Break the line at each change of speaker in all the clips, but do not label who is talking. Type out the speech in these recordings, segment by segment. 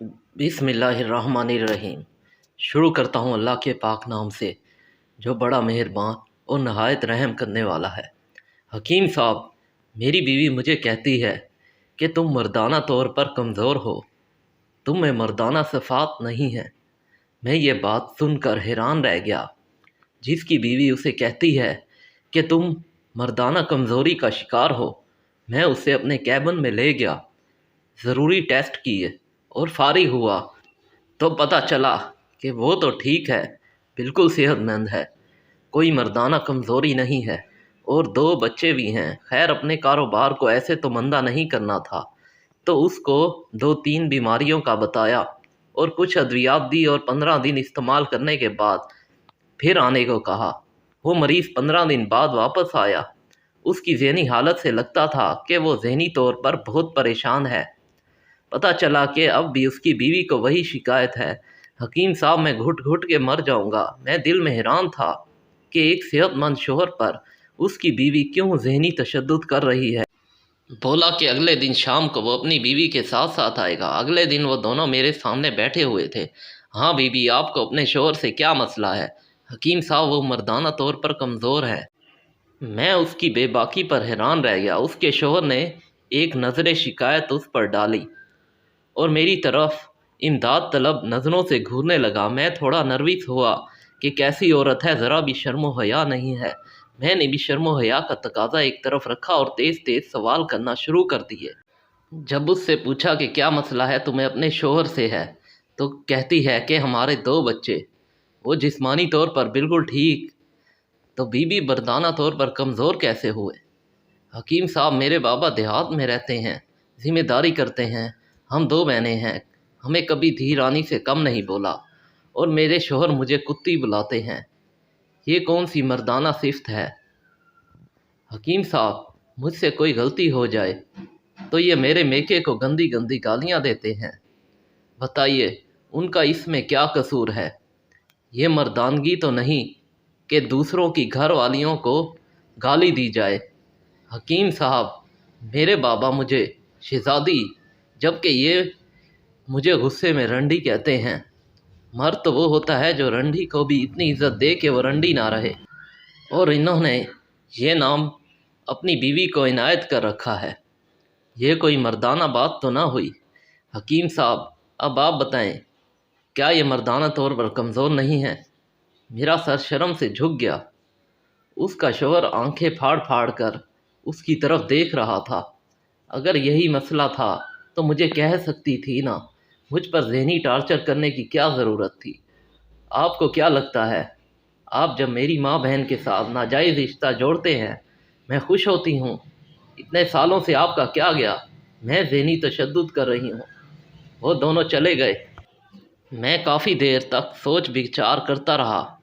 बिस्मिल्लाहिर्रहमानिर्रहीम। शुरू करता हूँ अल्लाह के पाक नाम से जो बड़ा मेहरबान और नहायत रहम करने वाला है। हकीम साहब, मेरी बीवी मुझे कहती है कि तुम मर्दाना तौर पर कमज़ोर हो, तुम में मर्दाना सिफ़ात नहीं है। मैं ये बात सुनकर हैरान रह गया। जिसकी बीवी उसे कहती है कि तुम मर्दाना कमज़ोरी का शिकार हो, मैं उसे अपने कैबिन में ले गया, ज़रूरी टेस्ट किए और फारिग हुआ तो पता चला कि वो तो ठीक है, बिल्कुल सेहतमंद है, कोई मर्दाना कमज़ोरी नहीं है और 2 बच्चे भी हैं। खैर, अपने कारोबार को ऐसे तो मंदा नहीं करना था, तो उसको 2-3 बीमारियों का बताया और कुछ अद्वियात दी और 15 दिन इस्तेमाल करने के बाद फिर आने को कहा। वो मरीज़ 15 दिन बाद वापस आया। उसकी ज़हनी हालत से लगता था कि वो ज़हनी तौर पर बहुत परेशान है। पता चला कि अब भी उसकी बीवी को वही शिकायत है। हकीम साहब, मैं घुट घुट के मर जाऊंगा। मैं दिल में हैरान था कि एक सेहतमंद शोहर पर उसकी बीवी क्यों ज़हनी तशद्दुद कर रही है। बोला कि अगले दिन शाम को वो अपनी बीवी के साथ साथ आएगा। अगले दिन वो दोनों मेरे सामने बैठे हुए थे। हाँ बीबी, आपको अपने शोहर से क्या मसला है? हकीम साहब, वो मर्दाना तौर पर कमज़ोर है। मैं उसकी बेबाकी पर हैरान रह गया। उसके शोहर ने एक नज़र शिकायत उस पर डाली और मेरी तरफ इमदाद तलब नज़रों से घूरने लगा। मैं थोड़ा नर्वस हुआ कि कैसी औरत है, ज़रा भी शर्म हया नहीं है। मैंने भी शर्म हया का तकाजा एक तरफ रखा और तेज़ तेज़ सवाल करना शुरू कर दिए। जब उससे पूछा कि क्या मसला है तुम्हें अपने शोहर से है, तो कहती है कि हमारे 2 बच्चे। वो जिस्मानी तौर पर बिल्कुल ठीक, तो बीबी मर्दाना तौर पर कमज़ोर कैसे हुए? हकीम साहब, मेरे बाबा देहात में रहते हैं, ज़िम्मेदारी करते हैं, हम 2 बहनें हैं, हमें कभी धी रानी से कम नहीं बोला और मेरे शोहर मुझे कुत्ती बुलाते हैं। ये कौन सी मर्दाना सिफ़त है? हकीम साहब, मुझसे कोई गलती हो जाए तो ये मेरे मेके को गंदी गंदी गालियाँ देते हैं। बताइए, उनका इसमें क्या कसूर है? ये मर्दानगी तो नहीं कि दूसरों की घर वालियों को गाली दी जाए। हकीम साहब, मेरे बाबा मुझे शहज़ादी, जबकि ये मुझे गुस्से में रंडी कहते हैं। मर्द तो वो होता है जो रंडी को भी इतनी इज्जत दे कि वो रंडी ना रहे, और इन्होंने ये नाम अपनी बीवी को इनायत कर रखा है। ये कोई मर्दाना बात तो ना हुई। हकीम साहब, अब आप बताएं, क्या ये मर्दाना तौर पर कमज़ोर नहीं है? मेरा सर शर्म से झुक गया। उसका शोहर आंखें फाड़ फाड़ कर उसकी तरफ देख रहा था। अगर यही मसला था तो मुझे कह सकती थी ना, मुझ पर ज़हनी टार्चर करने की क्या ज़रूरत थी? आपको क्या लगता है, आप जब मेरी माँ बहन के साथ नाजायज़ रिश्ता जोड़ते हैं, मैं खुश होती हूँ? इतने सालों से आपका क्या गया? मैं ज़हनी तशद्दुद कर रही हूँ। वो दोनों चले गए। मैं काफ़ी देर तक सोच विचार करता रहा।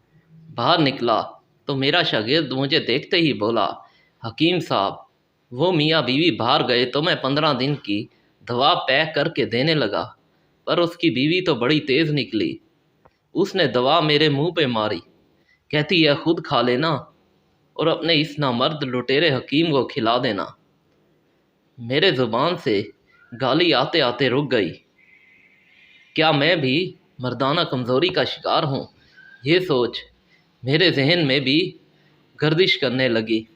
बाहर निकला तो मेरा शागिर्द मुझे देखते ही बोला, हकीम साहब, वो मियाँ बीवी बाहर गए तो मैं 15 दिन की दवा पैक करके देने लगा, पर उसकी बीवी तो बड़ी तेज़ निकली। उसने दवा मेरे मुंह पे मारी, कहती है खुद खा लेना और अपने इस नामर्द लुटेरे हकीम को खिला देना। मेरे ज़ुबान से गाली आते आते रुक गई। क्या मैं भी मर्दाना कमज़ोरी का शिकार हूँ? ये सोच मेरे जहन में भी गर्दिश करने लगी।